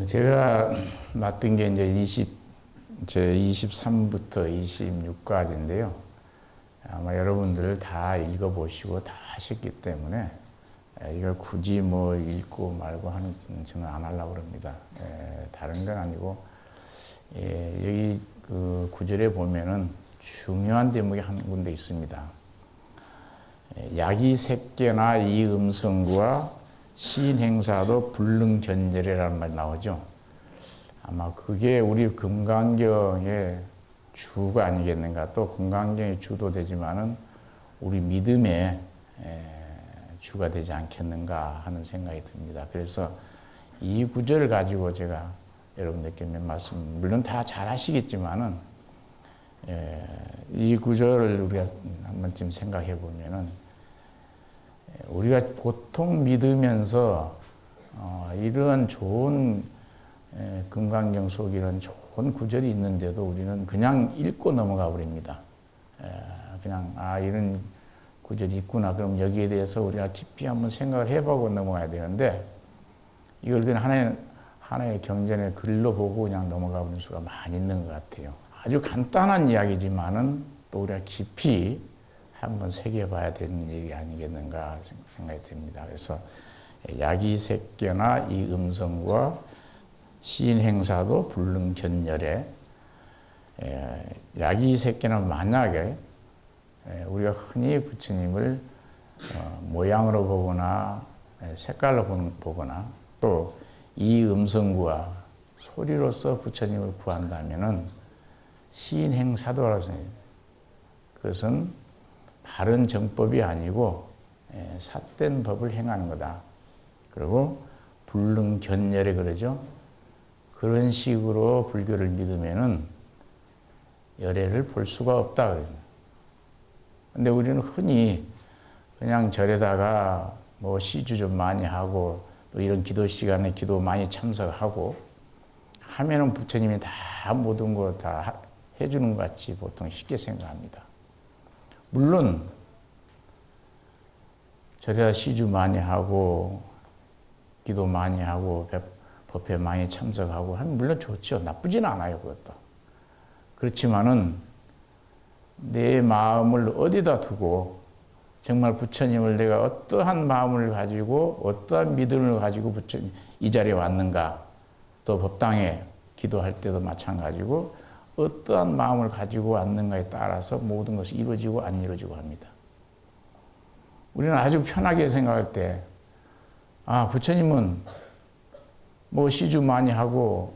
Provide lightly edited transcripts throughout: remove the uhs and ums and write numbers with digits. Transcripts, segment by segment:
제가 맡은 게 이제 제 23부터 26까지인데요. 아마 여러분들 다 읽어보시고 다 하셨기 때문에 이걸 굳이 뭐 읽고 말고 하는 저는 안 하려고 합니다. 다른 건 아니고, 여기 그 구절에 보면은 중요한 대목이 한 군데 있습니다. 야기새끼나 이 음성과 시인행사도 불능견절이라는 말이 나오죠. 아마 그게 우리 금강경의 주가 아니겠는가. 또 금강경의 주도 되지만은 우리 믿음의 주가 되지 않겠는가 하는 생각이 듭니다. 그래서 이 구절을 가지고 제가 여러분들께 몇 말씀, 물론 다 잘 하시겠지만은, 이 구절을 우리가 한 번쯤 생각해 보면은, 우리가 보통 믿으면서 이런 좋은 금강경 속에 이런 좋은 구절이 있는데도 우리는 그냥 읽고 넘어가 버립니다. 그냥 이런 구절이 있구나. 그럼 여기에 대해서 우리가 깊이 한번 생각을 해보고 넘어가야 되는데, 이걸 그냥 하나의 경전의 글로 보고 그냥 넘어가 버리는 수가 많이 있는 것 같아요. 아주 간단한 이야기지만은 또 우리가 깊이 한번 새겨봐야 되는 얘기 아니겠는가 생각이 듭니다. 그래서 야기새끼나 이 음성과 시인행사도 불능견절에, 야기새끼는 만약에 우리가 흔히 부처님을 모양으로 보거나 색깔로 보거나 또 이 음성과 소리로서 부처님을 구한다면은 시인행사도 알아서 그것은 바른 정법이 아니고 삿된 법을 행하는 거다. 그리고 불능견절에 그러죠. 그런 식으로 불교를 믿으면은 열애를 볼 수가 없다. 근데 우리는 흔히 그냥 절에다가 뭐 시주 좀 많이 하고 또 이런 기도 시간에 기도 많이 참석하고 하면은 부처님이 다 모든 거 다 해주는 것 같이 보통 쉽게 생각합니다. 물론 절에다 시주 많이 하고 기도 많이 하고 법회 많이 참석하고 하면 물론 좋죠. 나쁘진 않아요, 그것도. 그렇지만은 내 마음을 어디다 두고 정말 부처님을 내가 어떠한 마음을 가지고 어떠한 믿음을 가지고 부처님 이 자리에 왔는가, 또 법당에 기도할 때도 마찬가지고 어떠한 마음을 가지고 왔는가에 따라서 모든 것이 이루어지고 안 이루어지고 합니다. 우리는 아주 편하게 생각할 때 부처님은 뭐 시주 많이 하고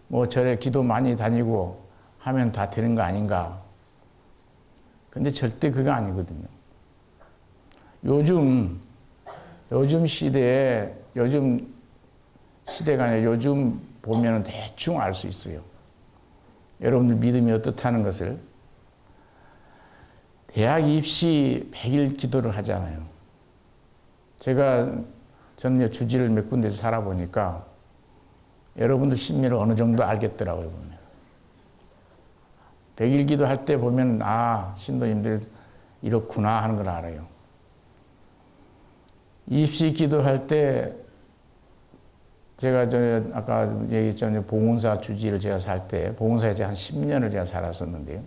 뭐 절에 기도 많이 다니고 하면 다 되는 거 아닌가. 근데 절대 그거 아니거든요. 요즘 시대에, 요즘 시대가 아니라 요즘 보면은 대충 알 수 있어요. 여러분들 믿음이 어떻다는 것을. 대학 입시 100일 기도를 하잖아요. 저는 주지를 몇 군데서 살아보니까 여러분들 심리를 어느 정도 알겠더라고요, 보면. 100일 기도할 때 보면, 신도님들 이렇구나 하는 걸 알아요. 입시 기도할 때, 제가 아까 얘기했잖아요. 봉은사 주지를 제가 살 때, 봉은사에 제가 한 10년을 제가 살았었는데요.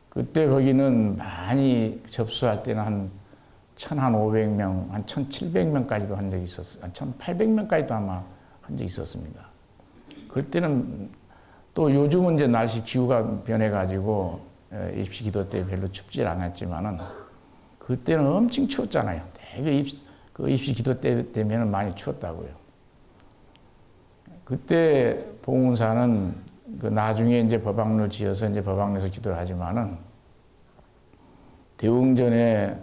그때 거기는 많이 접수할 때는 한 1,500명, 한 1,700명까지도 한 적이 있었어요. 한 1,800명까지도 아마 한 적이 있었습니다. 그때는 또 요즘은 이제 날씨 기후가 변해가지고 입시 기도 때 별로 춥질 않았지만은 그때는 엄청 추웠잖아요. 되게 입시 기도 때 되면은 많이 추웠다고요. 그때 봉은사는 나중에 이제 법왕로 지어서 이제 법왕로에서 기도를 하지만은 대웅전에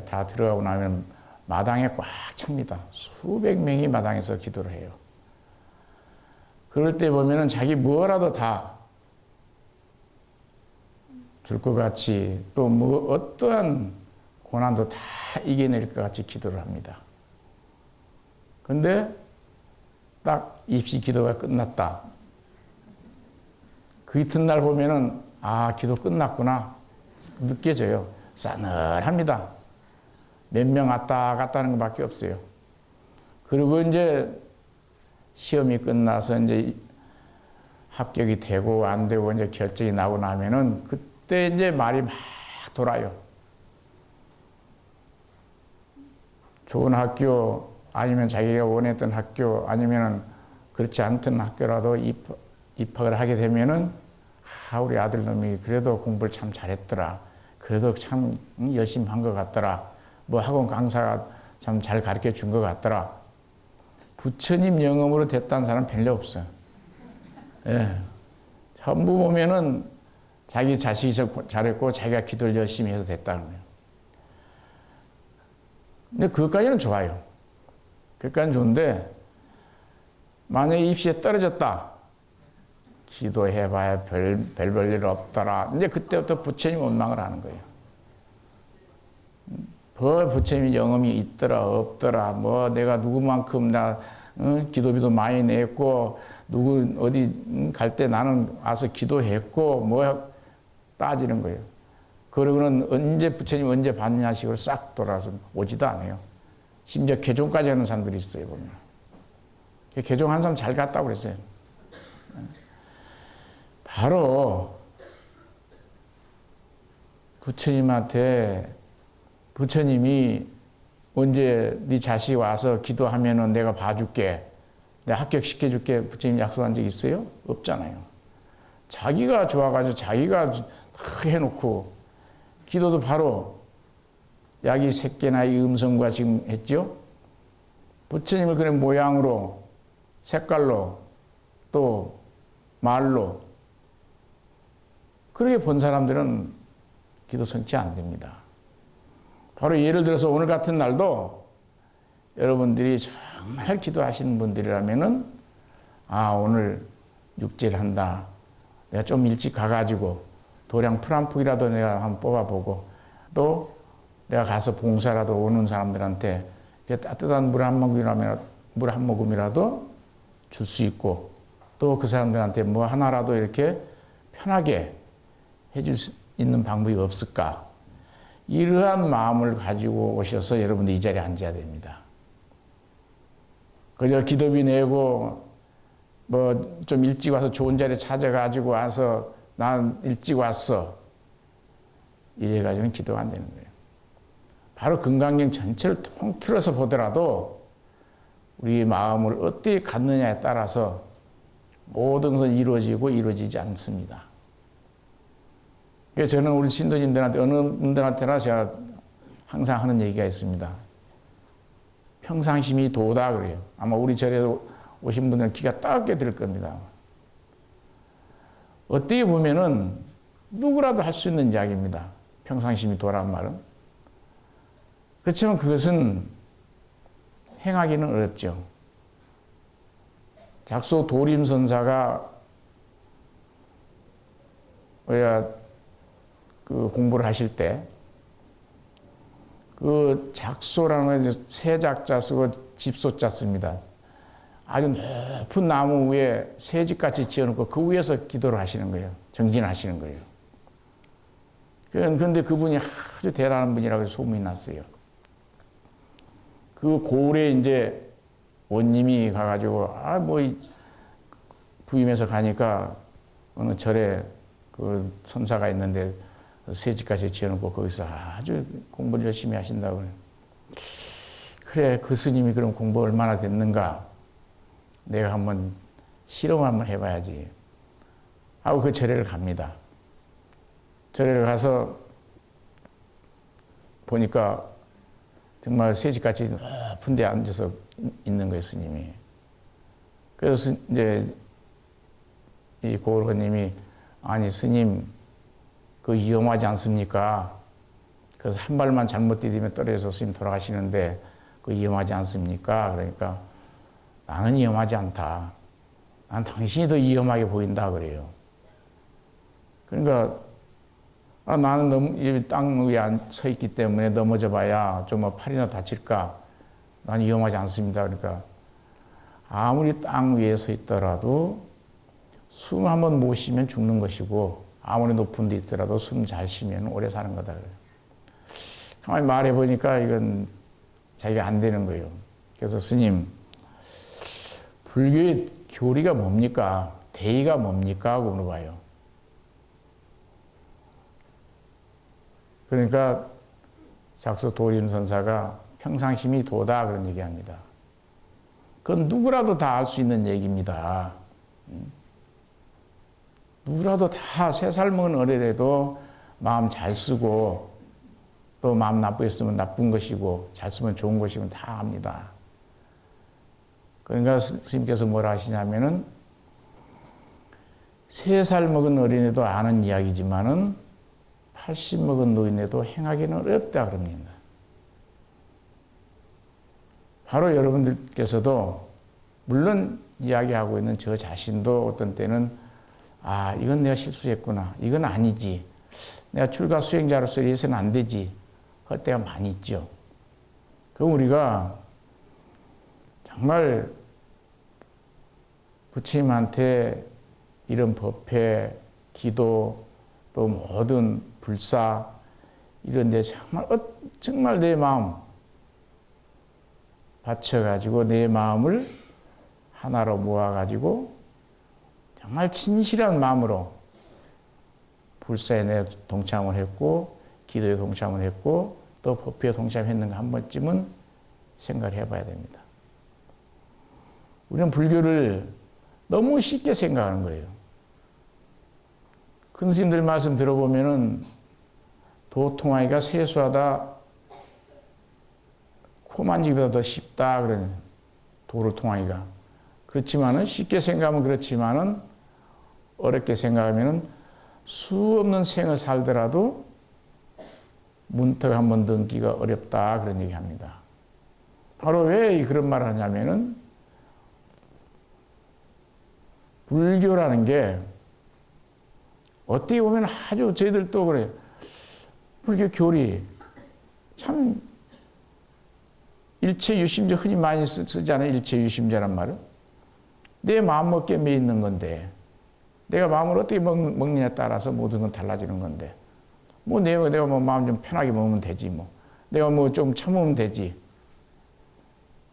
다 들어가고 나면 마당에 꽉 찹니다. 수백 명이 마당에서 기도를 해요. 그럴 때 보면은 자기 뭐라도 다 줄 것 같이 또 뭐 어떠한 고난도 다 이겨낼 것 같이 기도를 합니다. 근데 딱 입시 기도가 끝났다. 그 이튿날 보면은 기도 끝났구나 느껴져요. 싸늘합니다. 몇 명 왔다 갔다 하는 것밖에 없어요. 그리고 이제 시험이 끝나서 이제 합격이 되고 안 되고 이제 결정이 나고 나면은 그때 이제 말이 막 돌아요. 좋은 학교 아니면 자기가 원했던 학교 아니면은 그렇지 않던 학교라도 입학을 하게 되면은 우리 아들놈이 그래도 공부를 참 잘했더라. 그래도 참 열심히 한 것 같더라. 뭐 학원 강사가 참 잘 가르쳐 준 것 같더라. 부처님 영험으로 됐다는 사람 별로 없어요. 예. 전부 보면은 자기 자식이 잘했고 자기가 기도를 열심히 해서 됐다는 거예요. 근데 그것까지는 좋아요. 그것까지는 좋은데 만약에 입시에 떨어졌다. 기도해봐야 별 일 없더라. 이제 그때부터 부처님 원망을 하는 거예요. 부처님 영험이 있더라 없더라. 뭐 내가 누구만큼 기도비도 많이 냈고 누구 어디 갈 때 나는 와서 기도했고 뭐 따지는 거예요. 그러고는 부처님 언제 받느냐 식으로 싹 돌아서 오지도 않아요. 심지어 개종까지 하는 사람들이 있어요. 보면 개종한 사람 잘 갔다고 그랬어요. 바로 부처님이 언제 네 자식이 와서 기도하면은 내가 봐줄게, 내가 합격시켜줄게 부처님 약속한 적 있어요? 없잖아요. 자기가 좋아가지고 자기가 해놓고 기도도 바로 약이 새끼나이 음성과 지금 했죠? 부처님을 그런 모양으로 색깔로 또 말로 그렇게 본 사람들은 기도 성취 안 됩니다. 바로 예를 들어서 오늘 같은 날도 여러분들이 정말 기도하시는 분들이라면은 오늘 육제를 한다. 내가 좀 일찍 가가지고 도량 풀 한 폭이라도 내가 한번 뽑아보고 또 내가 가서 봉사라도 오는 사람들한테 따뜻한 물 한 모금이라도 줄 수 있고 또 그 사람들한테 뭐 하나라도 이렇게 편하게 해줄 수 있는 방법이 없을까? 이러한 마음을 가지고 오셔서 여러분들 이 자리에 앉아야 됩니다. 그저 기도비 내고 뭐 좀 일찍 와서 좋은 자리 찾아가지고 와서 난 일찍 왔어. 이래가지고는 기도가 안 되는 거예요. 바로 금강경 전체를 통틀어서 보더라도 우리 마음을 어떻게 갖느냐에 따라서 모든 것은 이루어지고 이루어지지 않습니다. 그래서 저는 우리 신도님들한테 어느 분들한테나 제가 항상 하는 얘기가 있습니다. 평상심이 도다 그래요. 아마 우리 절에 오신 분들은 귀가 따갑게 들을 겁니다. 어떻게 보면은 누구라도 할 수 있는 이야기입니다. 평상심이 도라는 말은. 그렇지만 그것은 행하기는 어렵죠. 작소 도림선사가 그 공부를 하실 때 그 작소라는 건 세작자 쓰고 집소자 씁니다. 아주 높은 나무 위에 새집같이 지어놓고 그 위에서 기도를 하시는 거예요. 정진하시는 거예요. 그런데 그분이 아주 대단한 분이라고 소문이 났어요. 그 고을에 이제 원님이 가가지고 부임해서 가니까 어느 절에 그 선사가 있는데 새집까지 지어놓고 거기서 아주 공부를 열심히 하신다고 그래 그 스님이 그럼 공부 얼마나 됐는가 내가 한번 실험을 한번 해봐야지 하고 그 절에를 갑니다. 절에를 가서 보니까 정말 새집같이 높은 데 앉아서 있는 거예요, 스님이. 그래서 이제 이 고을원님이 아니 스님 그 위험하지 않습니까? 그래서 한 발만 잘못 디디면 떨어져서 스님 돌아가시는데 그 위험하지 않습니까? 그러니까 나는 위험하지 않다. 난 당신이 더 위험하게 보인다 그래요. 그러니까 나는 너무 땅 위에 서 있기 때문에 넘어져 봐야 좀 팔이나 다칠까? 난 위험하지 않습니다. 그러니까 아무리 땅 위에 서 있더라도 숨 한번 못 쉬면 죽는 것이고 아무리 높은 데 있더라도 숨 잘 쉬면 오래 사는 거다. 가만히 말해보니까 이건 자기가 안 되는 거예요. 그래서 스님, 불교의 교리가 뭡니까? 대의가 뭡니까? 하고 물어봐요. 그러니까 작서 도림 선사가 평상심이 도다 그런 얘기합니다. 그건 누구라도 다 알 수 있는 얘기입니다. 누구라도 다 3살 먹은 어린애도 마음 잘 쓰고 또 마음 나쁘게 쓰면 나쁜 것이고 잘 쓰면 좋은 것이고 다 압니다. 그러니까 스님께서 뭐라 하시냐면은 3살 먹은 어린애도 아는 이야기지만은 80 먹은 노인네도 행하기는 어렵다 그럽니다. 바로 여러분들께서도 물론 이야기하고 있는 저 자신도 어떤 때는 아 이건 내가 실수했구나. 이건 아니지. 내가 출가 수행자로서 이래서는 안 되지. 할 때가 많이 있죠. 그럼 우리가 정말 부처님한테 이런 법회, 기도, 또 모든 불사 이런 데 정말 내 마음 바쳐가지고 내 마음을 하나로 모아가지고 정말 진실한 마음으로 불사에 내 동참을 했고 기도에 동참을 했고 또 법회에 동참했는가 한 번쯤은 생각을 해봐야 됩니다. 우리는 불교를 너무 쉽게 생각하는 거예요. 큰 스님들 말씀 들어보면은 도통하기가 세수하다 코 만지기보다 더 쉽다 그러는 도를 통하기가. 그렇지만은 쉽게 생각하면 그렇지만은 어렵게 생각하면은 수 없는 생을 살더라도 문턱 한 번 넘기가 어렵다 그런 얘기합니다. 바로 왜 그런 말을 하냐면은 불교라는 게 어떻게 보면 아주 저희들도 그래요. 불교 교리 참 일체유심자 흔히 많이 쓰잖아요. 일체유심자란 말은. 내 마음먹기에 매 있는 건데 내가 마음을 어떻게 먹느냐에 따라서 모든 건 달라지는 건데 뭐 내가 뭐 마음 좀 편하게 먹으면 되지 뭐. 내가 뭐 좀 참으면 되지.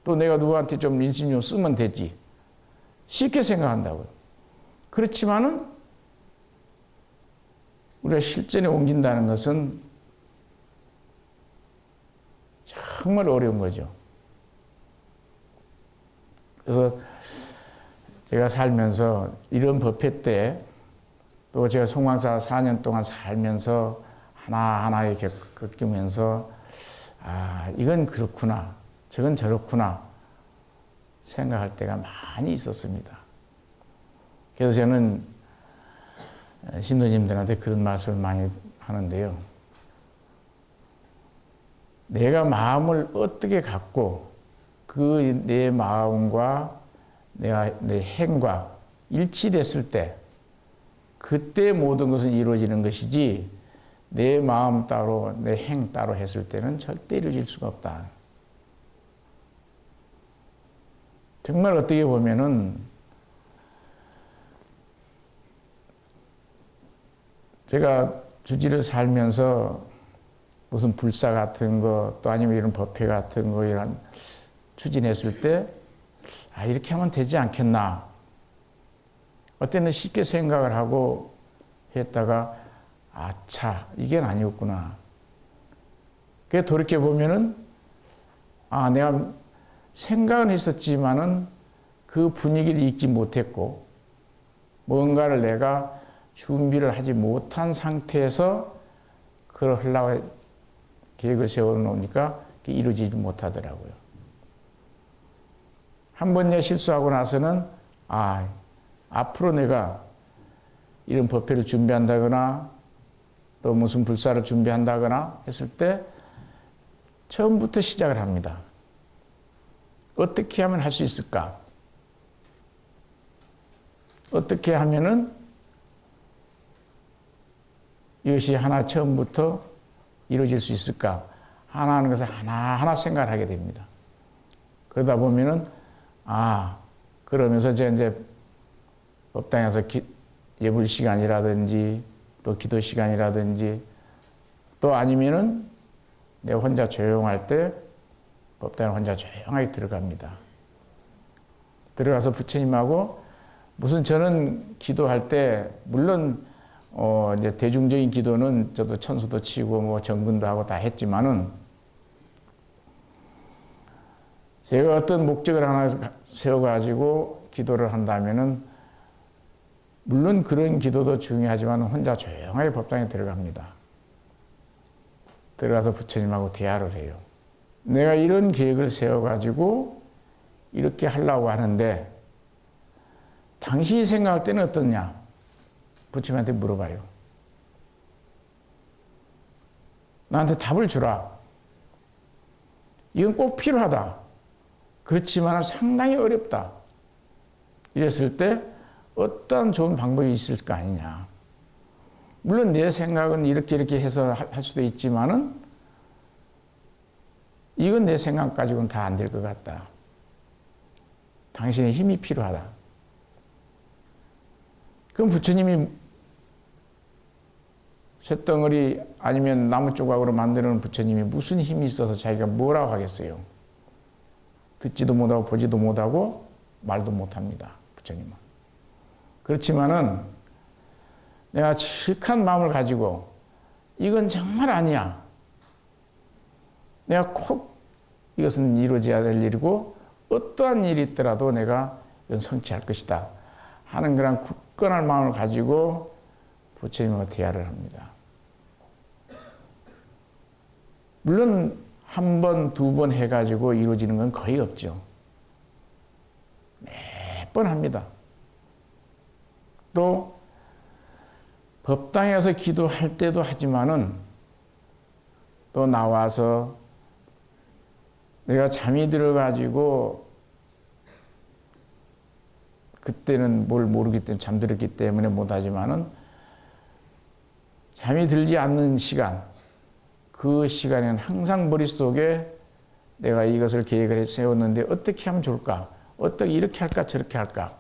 또 내가 누구한테 좀 인신 좀 쓰면 되지. 쉽게 생각한다고요. 그렇지만은 우리가 실전에 옮긴다는 것은 정말 어려운 거죠. 그래서 제가 살면서 이런 법회 때 또 제가 송광사 4년 동안 살면서 하나하나 이렇게 겪으면서 아, 이건 그렇구나. 저건 저렇구나. 생각할 때가 많이 있었습니다. 그래서 저는 신도님들한테 그런 말씀을 많이 하는데요. 내가 마음을 어떻게 갖고 그 내 마음과 내 행과 일치됐을 때 그때 모든 것은 이루어지는 것이지 내 마음 따로 내 행 따로 했을 때는 절대 이루어질 수가 없다. 정말 어떻게 보면은 제가 주지를 살면서 무슨 불사 같은 거 또 아니면 이런 법회 같은 거 이런 추진했을 때 아, 이렇게 하면 되지 않겠나. 어때는 쉽게 생각을 하고 했다가 아차 이게 아니었구나. 그게 돌이켜보면은 아 내가 생각은 했었지만은 그 분위기를 잊지 못했고 뭔가를 내가 준비를 하지 못한 상태에서 그걸 하려고 계획을 세워놓으니까 이루어지지 못하더라고요. 한 번 내가 실수하고 나서는 아 앞으로 내가 이런 법회를 준비한다거나 또 무슨 불사를 준비한다거나 했을 때 처음부터 시작을 합니다. 어떻게 하면 할 수 있을까? 어떻게 하면은 이것이 하나 처음부터 이루어질 수 있을까? 하나 하는 것을 하나하나 생각을 하게 됩니다. 그러다 보면은 아 그러면서 이제 법당에서 예불 시간이라든지 또 기도 시간이라든지 또 아니면은 내가 혼자 조용할 때 법당에 혼자 조용하게 들어갑니다. 들어가서 부처님하고 무슨 저는 기도할 때 물론 이제 대중적인 기도는 저도 천수도 치고 뭐 정근도 하고 다 했지만은 제가 어떤 목적을 하나 세워가지고 기도를 한다면은 물론 그런 기도도 중요하지만 혼자 조용하게 법당에 들어갑니다. 들어가서 부처님하고 대화를 해요. 내가 이런 계획을 세워가지고 이렇게 하려고 하는데 당신이 생각할 때는 어떻냐? 부처님한테 물어봐요. 나한테 답을 주라. 이건 꼭 필요하다. 그렇지만 상당히 어렵다. 이랬을 때 어떤 좋은 방법이 있을 거 아니냐. 물론 내 생각은 이렇게 해서 할 수도 있지만은 이건 내 생각 가지고는 다 안 될 것 같다. 당신의 힘이 필요하다. 그럼 부처님이 쇳덩어리 아니면 나무 조각으로 만드는 부처님이 무슨 힘이 있어서 자기가 뭐라고 하겠어요? 듣지도 못하고 보지도 못하고 말도 못합니다. 부처님은. 그렇지만은 내가 칙한 마음을 가지고 이건 정말 아니야. 내가 꼭 이것은 이루어져야 될 일이고 어떠한 일이 있더라도 내가 이건 성취할 것이다 하는 그런 굳건한 마음을 가지고 부처님과 대화를 합니다. 물론 한 번, 두 번 해가지고 이루어지는 건 거의 없죠. 몇 번 합니다. 또 법당에 가서 기도할 때도 하지만은 또 나와서 내가 잠이 들어가지고 그때는 뭘 모르기 때문에 잠들었기 때문에 못하지만은 잠이 들지 않는 시간, 그 시간에는 항상 머릿속에 내가 이것을 계획을 세웠는데 어떻게 하면 좋을까? 어떻게 이렇게 할까? 저렇게 할까?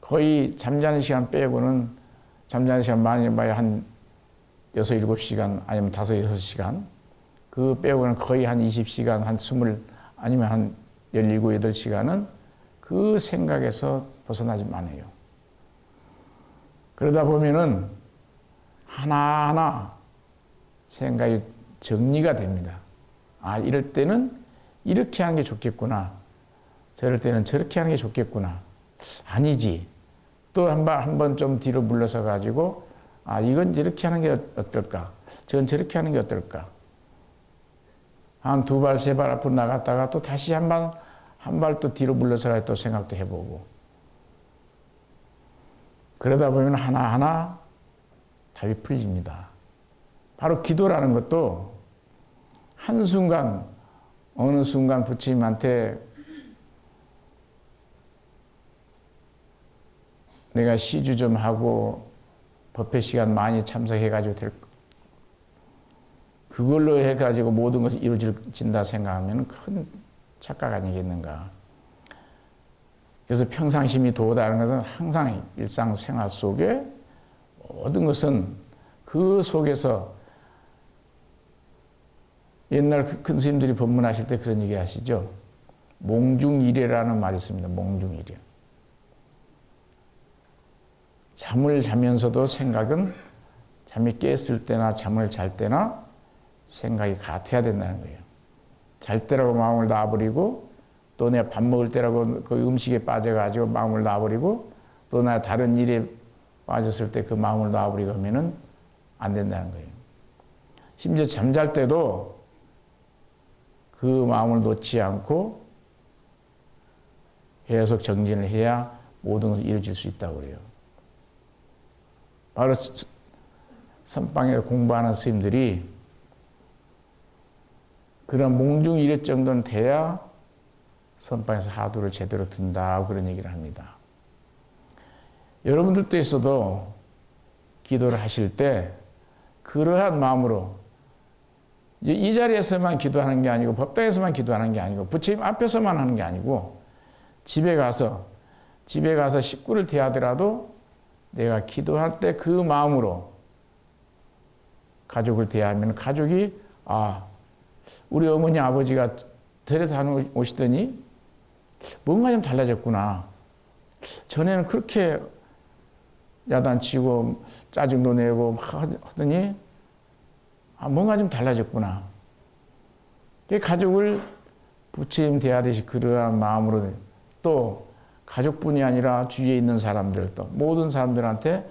거의 잠자는 시간 빼고는 잠자는 시간 많이 봐야 한 6, 7시간 아니면 5, 6시간 그 빼고는 거의 한 20시간, 한 20 아니면 한 17, 8시간은 그 생각에서 벗어나지만 해요. 그러다 보면은 하나하나 생각이 정리가 됩니다. 아, 이럴 때는 이렇게 하는 게 좋겠구나. 저럴 때는 저렇게 하는 게 좋겠구나. 아니지. 또 한 번 좀 뒤로 물러서 가지고 아, 이건 이렇게 하는 게 어떨까? 저건 저렇게 하는 게 어떨까? 한 2발, 3발 앞으로 나갔다가 또 다시 한 발 또 뒤로 물러서 또 생각도 해보고. 그러다 보면 하나하나 답이 풀립니다. 바로 기도라는 것도 한순간, 어느 순간 부처님한테 내가 시주 좀 하고 법회 시간 많이 참석해가지고 그걸로 해가지고 모든 것이 이루어진다 생각하면 큰 착각 아니겠는가. 그래서 평상심이 도다는 것은 항상 일상생활 속에 모든 것은 그 속에서 옛날 큰 스님들이 법문하실 때 그런 얘기 하시죠. 몽중일해라는 말이 있습니다. 몽중일해. 잠을 자면서도 생각은 잠이 깼을 때나 잠을 잘 때나 생각이 같아야 된다는 거예요. 잘 때라고 마음을 놔버리고 또 내가 밥 먹을 때라고 그 음식에 빠져가지고 마음을 놔버리고 또 내가 다른 일에 빠졌을 때 그 마음을 놔버리고 하면은 안 된다는 거예요. 심지어 잠잘 때도 그 마음을 놓지 않고 계속 정진을 해야 모든 것이 이루어질 수 있다고 그래요. 바로 선방에 공부하는 스님들이 그런 몽중일해 정도는 돼야 선방에서 하도를 제대로 든다 그런 얘기를 합니다. 여러분들도 있어도 기도를 하실 때 그러한 마음으로 이 자리에서만 기도하는 게 아니고 법당에서만 기도하는 게 아니고 부처님 앞에서만 하는 게 아니고 집에 가서 식구를 대하더라도 내가 기도할 때 그 마음으로 가족을 대하면 가족이 아 우리 어머니 아버지가 절에 다녀오시더니 뭔가 좀 달라졌구나. 전에는 그렇게 야단치고 짜증도 내고 막 하더니 뭔가 좀 달라졌구나. 가족을 부처님 대하듯이 그러한 마음으로 또 가족뿐이 아니라 주위에 있는 사람들 또 모든 사람들한테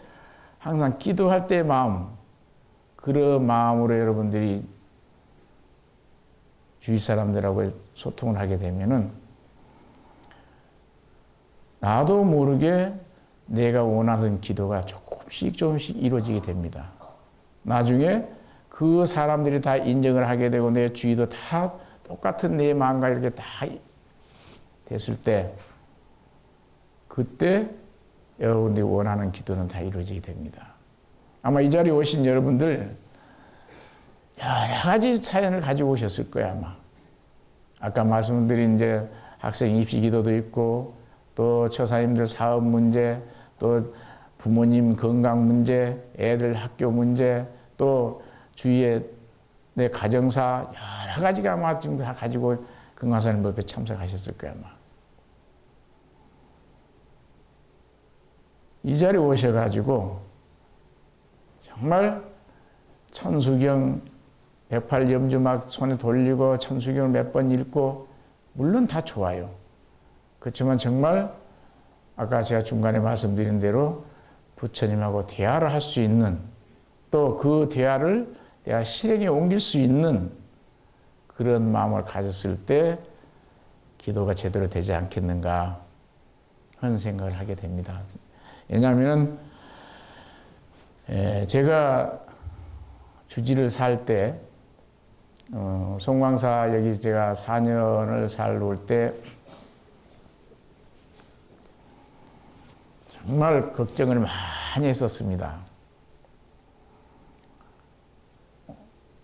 항상 기도할 때의 마음, 그런 마음으로 여러분들이 주위 사람들하고 소통을 하게 되면은 나도 모르게 내가 원하던 기도가 조금씩 이루어지게 됩니다. 나중에 그 사람들이 다 인정을 하게 되고 내 주위도 다 똑같은 내 마음과 이렇게 다 됐을 때 그때 여러분들이 원하는 기도는 다 이루어지게 됩니다. 아마 이 자리에 오신 여러분들 여러 가지 사연을 가지고 오셨을 거야 아마. 아까 말씀드린 이제 학생 입시 기도도 있고 또 처사님들 사업 문제 또 부모님 건강 문제 애들 학교 문제 또 주위에 내 가정사 여러 가지가 아마 지금 다 가지고 금강산 법에 참석하셨을 거야 아마. 이 자리에 오셔가지고 정말 천수경 108염주 막 손에 돌리고 천수경을 몇 번 읽고 물론 다 좋아요. 그렇지만 정말 아까 제가 중간에 말씀드린 대로 부처님하고 대화를 할 수 있는 또 그 대화를 내가 실행에 옮길 수 있는 그런 마음을 가졌을 때 기도가 제대로 되지 않겠는가 하는 생각을 하게 됩니다. 왜냐하면 제가 주지를 살 때 송광사 여기 제가 4년을 살러 올 때 정말 걱정을 많이 했었습니다.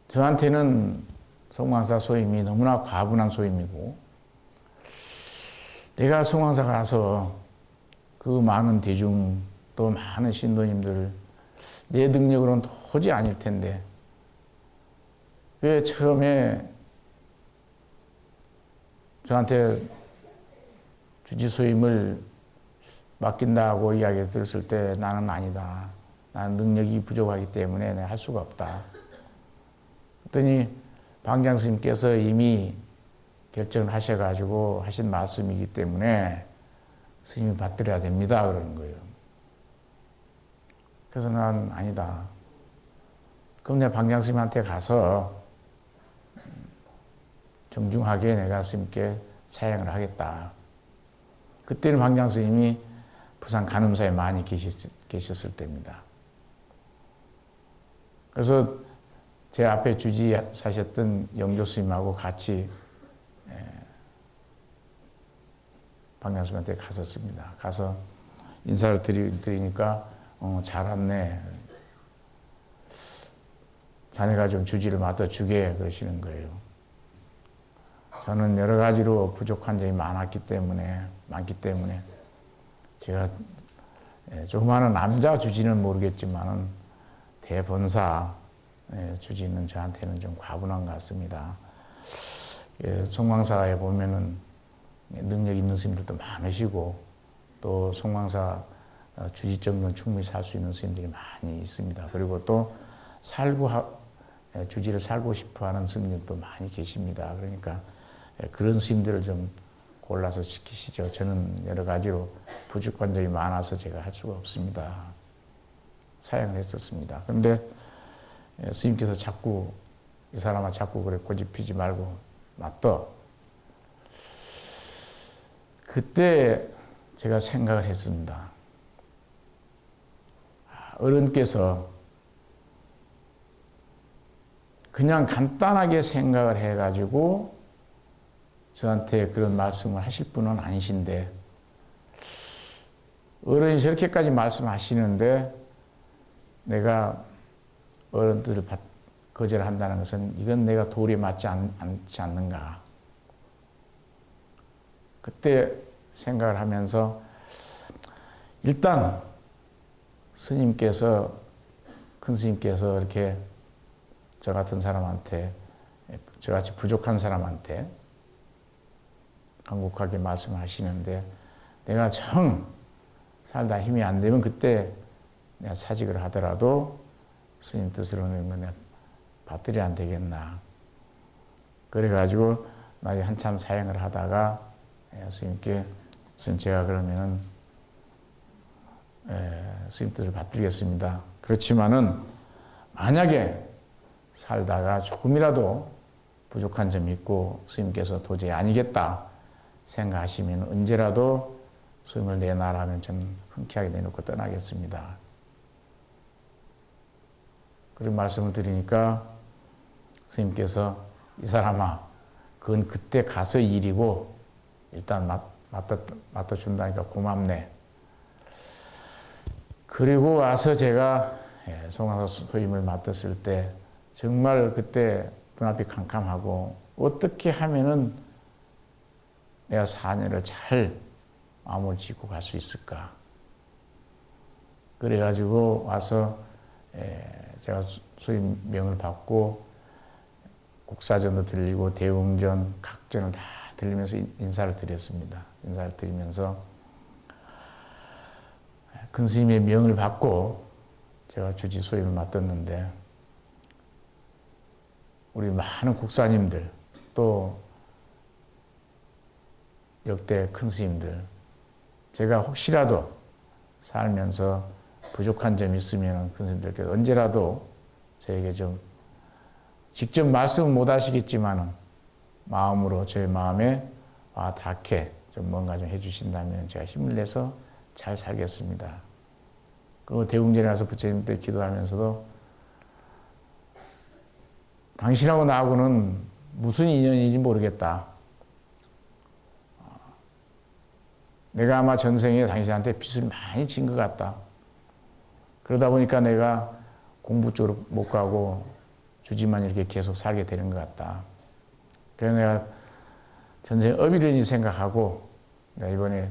저한테는 송광사 소임이 너무나 과분한 소임이고 내가 송광사 가서 그 많은 대중 또 많은 신도님들 내 능력으로는 도저히 아닐 텐데 왜 처음에 저한테 주지소임을 맡긴다고 이야기 들었을 때 나는 아니다. 나는 능력이 부족하기 때문에 내가 할 수가 없다. 그랬더니 방장 스님께서 이미 결정을 하셔가지고 하신 말씀이기 때문에 스님이 받들어야 됩니다. 그러는 거예요. 그래서 난 아니다. 그럼 내가 방장 스님한테 가서 정중하게 내가 스님께 사양을 하겠다. 그때는 방장 스님이 부산 간음사에 많이 계셨을 때입니다. 그래서 제 앞에 주지 사셨던 영조 스님하고 같이 방장 스님한테 갔었습니다. 가서 인사를 드리니까 잘 왔네. 자네가 좀 주지를 맡아주게 그러시는 거예요. 저는 여러 가지로 부족한 점이 많기 때문에 제가 조그마한 남자 주지는 모르겠지만은 대본사 주지는 저한테는 좀 과분한 것 같습니다. 송광사에 보면은 능력 있는 스님들도 많으시고 또 송광사 주지 정도는 충분히 살 수 있는 스님들이 많이 있습니다. 그리고 또 주지를 살고 싶어하는 스님들도 많이 계십니다. 그러니까 그런 스님들을 좀 골라서 시키시죠. 저는 여러 가지로 부족한 점이 많아서 제가 할 수가 없습니다. 사양을 했었습니다. 그런데 스님께서 자꾸 이 사람아 자꾸 그래 고집피지 말고 놔둬. 그때 제가 생각을 했습니다. 어른께서 그냥 간단하게 생각을 해가지고 저한테 그런 말씀을 하실 분은 아니신데 어른이 저렇게까지 말씀하시는데 내가 어른들을 거절한다는 것은 이건 내가 도리에 맞지 않지 않는가. 그때 생각을 하면서 일단 스님께서 큰 스님께서 이렇게 저 같은 사람한테 저같이 부족한 사람한테 간곡하게 말씀하시는데 내가 정 살다 힘이 안 되면 그때 내가 사직을 하더라도 스님 뜻으로는 내가 받들여야 안 되겠나. 그래가지고 나중에 한참 사행을 하다가 스님께 스님 제가 그러면은 스님 뜻을 받들겠습니다. 그렇지만은 만약에 살다가 조금이라도 부족한 점이 있고 스님께서 도저히 아니겠다 생각하시면 언제라도 스님을 내놔라면 저는 흔쾌하게 내놓고 떠나겠습니다. 그런 말씀을 드리니까 스님께서 이 사람아 그건 그때 가서 일이고 일단 맡아준다니까 고맙네. 그리고 와서 제가 송화사 소임을 맡았을 때 정말 그때 눈앞이 캄캄하고 어떻게 하면은 내가 4년을 잘 마음을 짓고 갈 수 있을까. 그래가지고 와서 제가 소임명을 받고 국사전도 들리고 대웅전, 각전을 다 들리면서 인사를 드렸습니다. 인사를 드리면서 큰 스님의 명을 받고 제가 주지 소임을 맡았는데 우리 많은 국사님들 또 역대 큰 스님들 제가 혹시라도 살면서 부족한 점이 있으면 큰 스님들께서 언제라도 저에게 좀 직접 말씀은 못 하시겠지만 마음으로 제 마음에 닿게 좀 뭔가 좀 해주신다면 제가 힘을 내서 잘 살겠습니다. 그리고 대웅전에 가서 부처님 때 기도하면서도 당신하고 나하고는 무슨 인연인지 모르겠다. 내가 아마 전생에 당신한테 빚을 많이 진 것 같다. 그러다 보니까 내가 공부 쪽으로 못 가고 주지만 이렇게 계속 살게 되는 것 같다. 그래서 내가 전생에 업이려니 생각하고 내가 이번에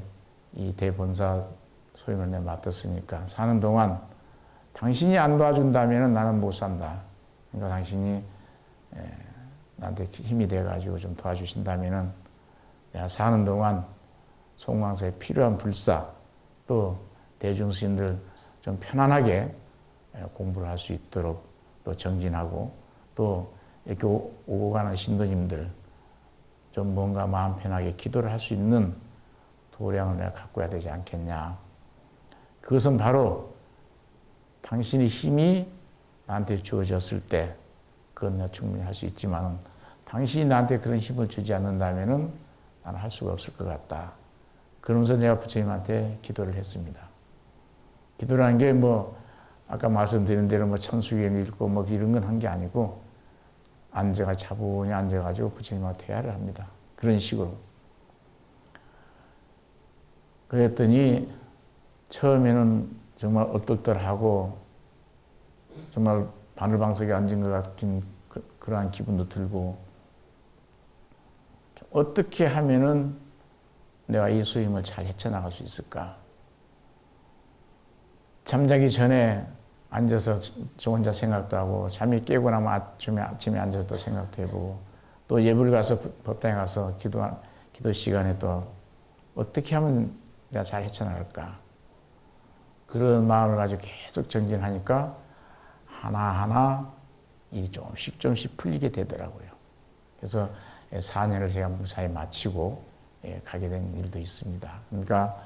이 대본사 소임을 내가 맡았으니까 사는 동안 당신이 안 도와준다면 나는 못 산다. 그러니까 당신이 나한테 힘이 돼가지고 좀 도와주신다면 내가 사는 동안 송광사에 필요한 불사 또 대중스님들 좀 편안하게 공부를 할 수 있도록 또 정진하고 또 이렇게 오고 가는 신도님들 좀 뭔가 마음 편하게 기도를 할 수 있는 도량을 내가 갖고 해야 되지 않겠냐. 그것은 바로 당신의 힘이 나한테 주어졌을 때 그건 내가 충분히 할 수 있지만 당신이 나한테 그런 힘을 주지 않는다면 나는 할 수가 없을 것 같다. 그러면서 내가 부처님한테 기도를 했습니다. 기도라는 게 뭐 아까 말씀드린 대로 뭐 천수경 읽고 뭐 이런 건 한 게 아니고 차분히 앉아가지고 부처님하고 대화를 합니다. 그런 식으로. 그랬더니 처음에는 정말 얼떨떨하고 정말 바늘방석에 앉은 것 같은 그러한 기분도 들고 어떻게 하면은 내가 이 소임을 잘 헤쳐나갈 수 있을까? 잠자기 전에 앉아서 저 혼자 생각도 하고 잠이 깨고 나면 아침에 앉아서 또 생각도 해보고 또 예불 가서 법당에 가서 기도 시간에 또 어떻게 하면 내가 잘 헤쳐나갈까? 그런 마음을 가지고 계속 정진하니까 하나하나 일이 조금씩 풀리게 되더라고요. 그래서 4년을 제가 무사히 마치고 가게 된 일도 있습니다. 그러니까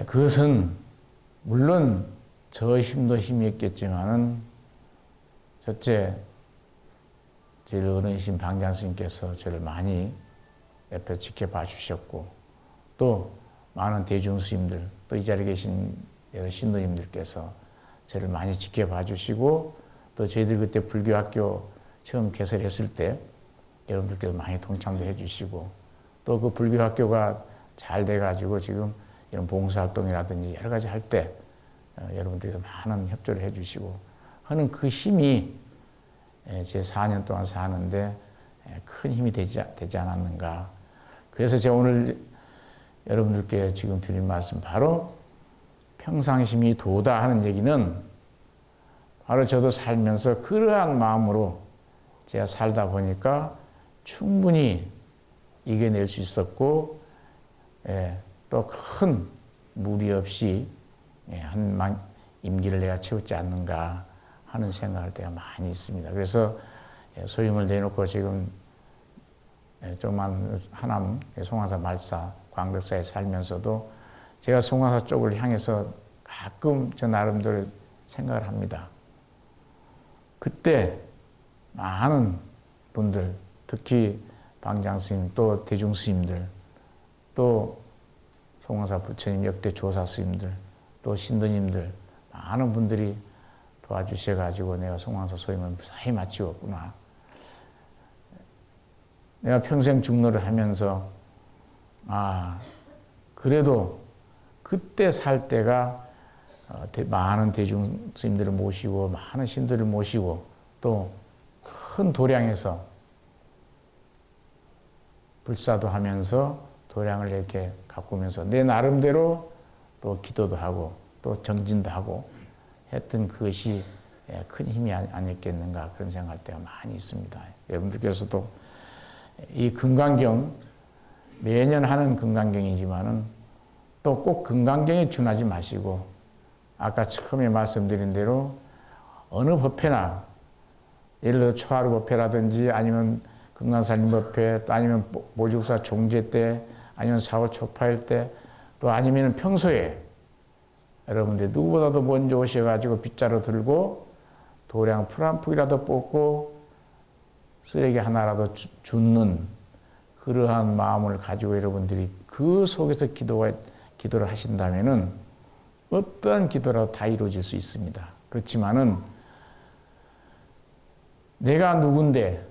그것은 물론 저 힘도 힘이 있겠지만은 첫째 제일 어른이신 방장스님께서 저를 많이 옆에서 지켜봐 주셨고 또 많은 대중스님들 또 이 자리에 계신 여러 신도님들께서 저를 많이 지켜봐 주시고 또 저희들 그때 불교학교 처음 개설했을 때 여러분들께서 많이 동참도 해주시고 또 그 불교학교가 잘 돼가지고 지금 이런 봉사활동이라든지 여러 가지 할 때 여러분들께서 많은 협조를 해주시고 하는 그 힘이 제 4년 동안 사는데 큰 힘이 되지 않았는가. 그래서 제가 오늘 여러분들께 지금 드린 말씀 바로 평상심이 도다 하는 얘기는 바로 저도 살면서 그러한 마음으로 제가 살다 보니까 충분히 이겨낼 수 있었고, 또 큰 무리 없이 한 임기를 내가 채웠지 않는가 하는 생각할 때가 많이 있습니다. 그래서 소임을 내놓고 지금 조그만 하남 송화사 말사 광덕사에 살면서도 제가 송화사 쪽을 향해서 가끔 저 나름대로 생각을 합니다. 그때 많은 분들, 특히 방장스님, 또 대중스님들, 또 송화사 부처님, 역대 조사 스님들, 또 신도님들, 많은 분들이 도와주셔가지고 내가 송화사 소임을 무사히 마치었구나. 내가 평생 중노를 하면서 그래도 그때 살 때가 많은 대중 스님들을 모시고 많은 신들을 모시고 또 큰 도량에서 불사도 하면서 도량을 이렇게 가꾸면서 내 나름대로 또 기도도 하고 또 정진도 하고 했던 그것이 큰 힘이 아니었겠는가 그런 생각할 때가 많이 있습니다. 여러분들께서도 이 금강경 매년 하는 금강경이지만은 또 꼭 금강경에 준하지 마시고 아까 처음에 말씀드린 대로 어느 법회나 예를 들어 초하루 법회라든지 아니면 금강산림 법회 또 아니면 모주국사 종제 때 아니면 4월 초파일 때 또 아니면 평소에 여러분들 누구보다도 먼저 오셔가지고 빗자루 들고 도량 풀 한 푼이라도 뽑고 쓰레기 하나라도 줍는 그러한 마음을 가지고 여러분들이 그 속에서 기도를 하신다면은 어떠한 기도라도 다 이루어질 수 있습니다. 그렇지만은 내가 누군데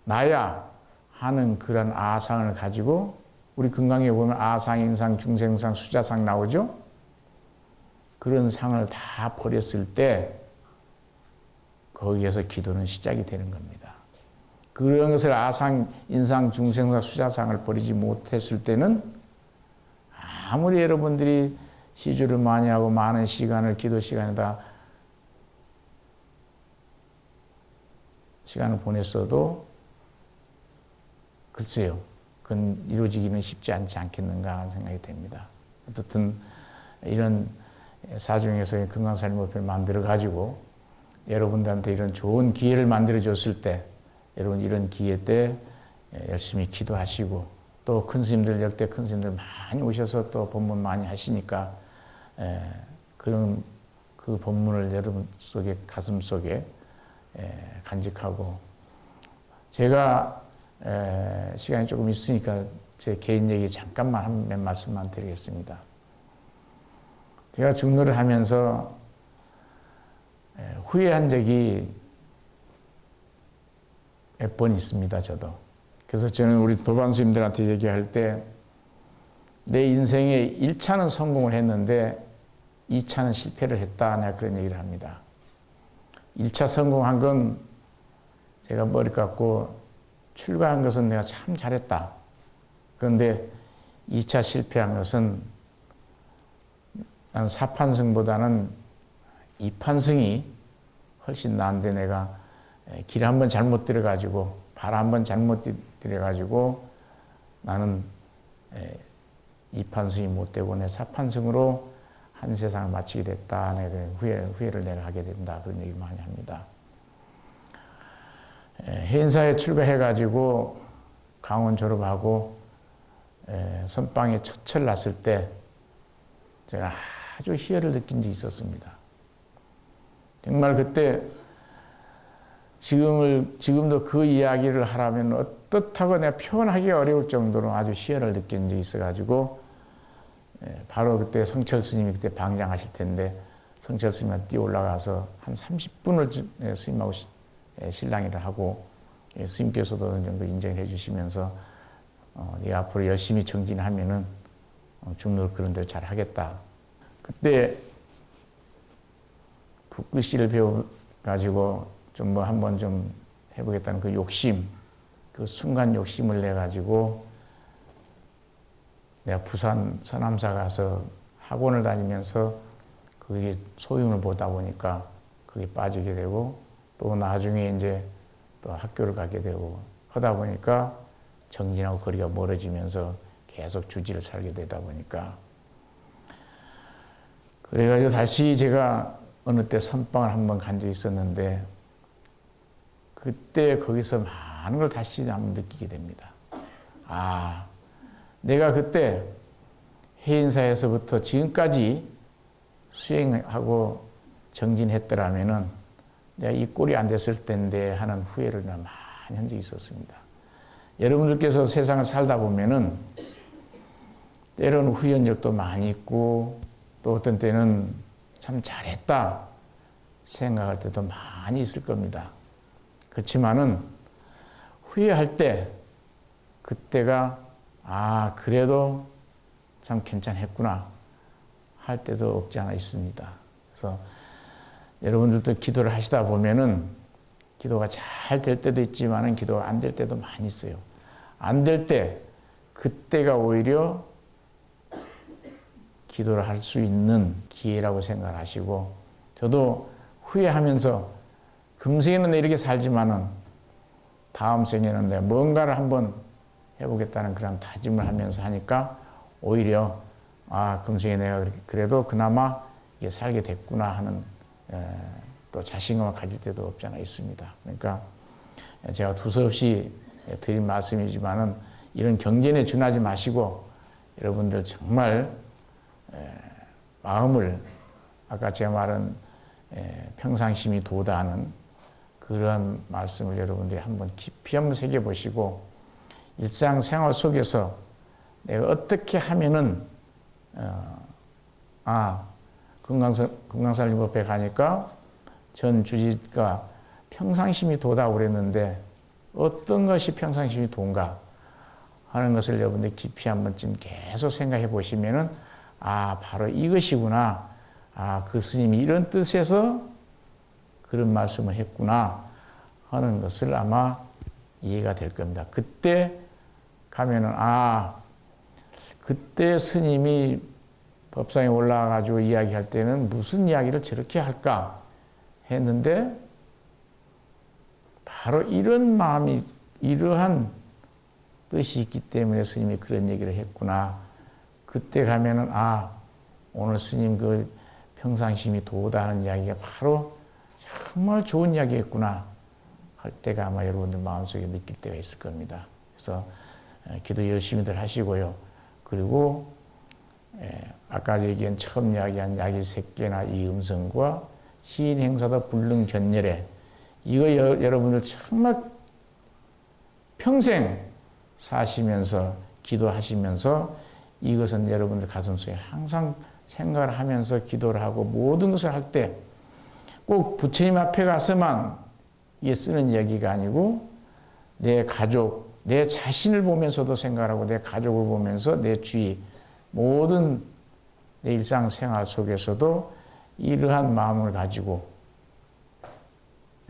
나야 하는 그런 아상을 가지고 우리 금강에 보면 아상, 인상, 중생상, 수자상 나오죠? 그런 상을 다 버렸을 때 거기에서 기도는 시작이 되는 겁니다. 그런 것을 아상, 인상, 중생상, 수자상을 버리지 못했을 때는 아무리 여러분들이 시주를 많이 하고 많은 시간을 기도 시간에다 시간을 보냈어도 글쎄요, 그건 이루어지기는 쉽지 않지 않겠는가 하는 생각이 됩니다. 어떻든 이런 사중에서의 금강산림법회를 만들어가지고 여러분들한테 이런 좋은 기회를 만들어줬을 때 여러분 이런 기회 때 열심히 기도하시고 또 큰 스님들 역대 큰 스님들 많이 오셔서 또 법문 많이 하시니까 그런 그 법문을 여러분 속에 가슴 속에 간직하고 제가 시간이 조금 있으니까 제 개인 얘기 잠깐만 몇 말씀만 드리겠습니다. 제가 중노를 하면서 후회한 적이 몇 번 있습니다. 저도. 그래서 저는 우리 도반 스님들한테 얘기할 때 내 인생의 1차는 성공을 했는데 2차는 실패를 했다. 내가 그런 얘기를 합니다. 1차 성공한 건 제가 머리 깎고 출가한 것은 내가 참 잘했다. 그런데 2차 실패한 것은 난 4판승보다는 2판승이 훨씬 나은데 내가 길 한 번 잘못 들어가지고 발 한 번 잘못 들여가지고 나는 2판승이 못 되고 내 4판승으로 한 세상을 마치게 됐다. 내가 후회를 내가 하게 된다. 그런 얘기를 많이 합니다. 해인사에 출가해가지고 강원 졸업하고 선방에 첫철 났을 때 제가 아주 희열을 느낀 적이 있었습니다. 정말 그때 지금도 그 이야기를 하라면 어떻다고 내가 표현하기 어려울 정도로 아주 희열을 느낀 적이 있어가지고 바로 그때 성철 스님이 그때 방장하실 텐데 성철 스님한테 뛰어 올라가서 한 30분을 스님하고 실랑이를 하고 스님께서도 어느 정도 인정해 주시면서 네가 앞으로 열심히 정진하면은 중노를 그런 대로 잘 하겠다. 그때 붓글씨를 배워가지고 좀 뭐 한번 좀 해보겠다는 그 욕심, 그 순간 욕심을 내가지고 내가 부산 서남사 가서 학원을 다니면서 그게 소임을 보다 보니까 그게 빠지게 되고 또 나중에 이제 또 학교를 가게 되고 하다 보니까 정진하고 거리가 멀어지면서 계속 주지를 살게 되다 보니까 그래가지고 다시 제가 어느 때 선방을 한번 간 적이 있었는데 그때 거기서 많은 걸 다시 한번 느끼게 됩니다. 아, 내가 그때 해인사에서부터 지금까지 수행하고 정진했더라면은 내가 이 꼴이 안 됐을 텐데 하는 후회를 많이 한 적이 있었습니다. 여러분들께서 세상을 살다 보면은 때로는 후회한 적도 많이 있고 또 어떤 때는 참 잘했다 생각할 때도 많이 있을 겁니다. 그렇지만은 후회할 때 그때가 아 그래도 참 괜찮았구나 할 때도 없지 않아 있습니다. 그래서 여러분들도 기도를 하시다 보면은 기도가 잘 될 때도 있지만은 기도가 안 될 때도 많이 있어요. 안 될 때 그때가 오히려 기도를 할 수 있는 기회라고 생각하시고 저도 후회하면서 금생에는 이렇게 살지만은 다음 생에는 내가 뭔가를 한번 해보겠다는 그런 다짐을 하면서 하니까 오히려 아 금생에 내가 그래도 그나마 이게 살게 됐구나 하는 또 자신감을 가질 때도 없지 않아 있습니다. 그러니까 제가 두서없이 드린 말씀이지만은 이런 경전에 준하지 마시고 여러분들 정말 마음을 아까 제가 말한 평상심이 도다하는 그런 말씀을 여러분들이 한번 깊이 한번 새겨보시고 일상생활 속에서 내가 어떻게 하면은 건강살림법에 가니까 전 주지가 평상심이 도다고 그랬는데 어떤 것이 평상심이 도인가 하는 것을 여러분들 깊이 한번 좀 계속 생각해 보시면은 아 바로 이것이구나. 아 그 스님이 이런 뜻에서 그런 말씀을 했구나 하는 것을 아마 이해가 될 겁니다. 그때 가면은 아 그때 스님이 법상에 올라가가지고 이야기할 때는 무슨 이야기를 저렇게 할까 했는데 바로 이런 마음이 이러한 뜻이 있기 때문에 스님이 그런 얘기를 했구나. 그때 가면은 아 오늘 스님 그 평상심이 도다하는 이야기가 바로 정말 좋은 이야기였구나 할 때가 아마 여러분들 마음속에 느낄 때가 있을 겁니다. 그래서 기도 열심히들 하시고요. 그리고 아까 얘기한 처음 이야기한 야기 색계나 이 음성과 시인 행사다 불능 견열에 이거 여러분들 정말 평생 사시면서 기도하시면서 이것은 여러분들 가슴속에 항상 생각을 하면서 기도를 하고 모든 것을 할 때 꼭 부처님 앞에 가서만 이게 쓰는 이야기가 아니고 내 가족, 내 자신을 보면서도 생각하고 내 가족을 보면서 내 주위 모든 내 일상생활 속에서도 이러한 마음을 가지고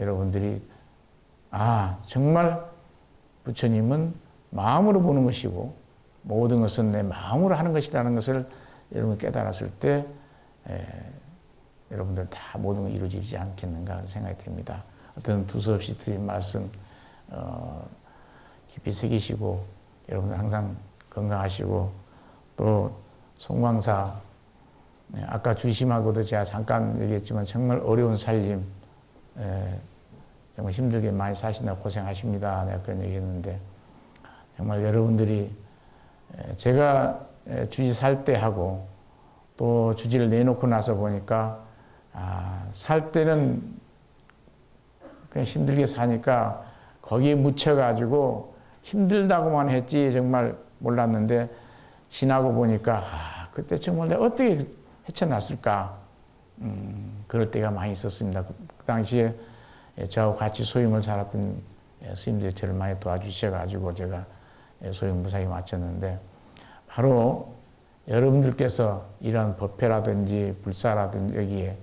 여러분들이 아 정말 부처님은 마음으로 보는 것이고 모든 것은 내 마음으로 하는 것이라는 것을 여러분 깨달았을 때 여러분들 다 모든 걸 이루어지지 않겠는가 생각이 듭니다. 어떤 두서없이 드린 말씀 깊이 새기시고 여러분들 항상 건강하시고 또 송광사 아까 주심하고도 제가 잠깐 얘기했지만 정말 어려운 살림 정말 힘들게 많이 사신다고 고생하십니다. 내가 그런 얘기했는데 정말 여러분들이 제가 주지 살 때 하고 또 주지를 내놓고 나서 보니까 살 때는 그냥 힘들게 사니까 거기에 묻혀가지고 힘들다고만 했지 정말 몰랐는데 지나고 보니까 그때 정말 내가 어떻게 헤쳐났을까 그럴 때가 많이 있었습니다. 그 당시에 저하고 같이 소임을 살았던 스님들이 저를 많이 도와주셔가지고 제가 소임 무사히 마쳤는데 바로 여러분들께서 이런 법회라든지 불사라든지 여기에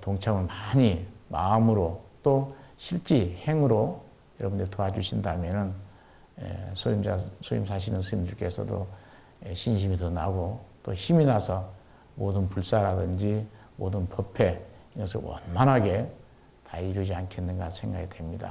동참을 많이 마음으로 또 실지 행으로 여러분들 도와주신다면은 소임 사시는 스님들께서도 신심이 더 나고 또 힘이 나서 모든 불사라든지 모든 법회 이것을 원만하게 다 이루지 않겠는가 생각이 됩니다.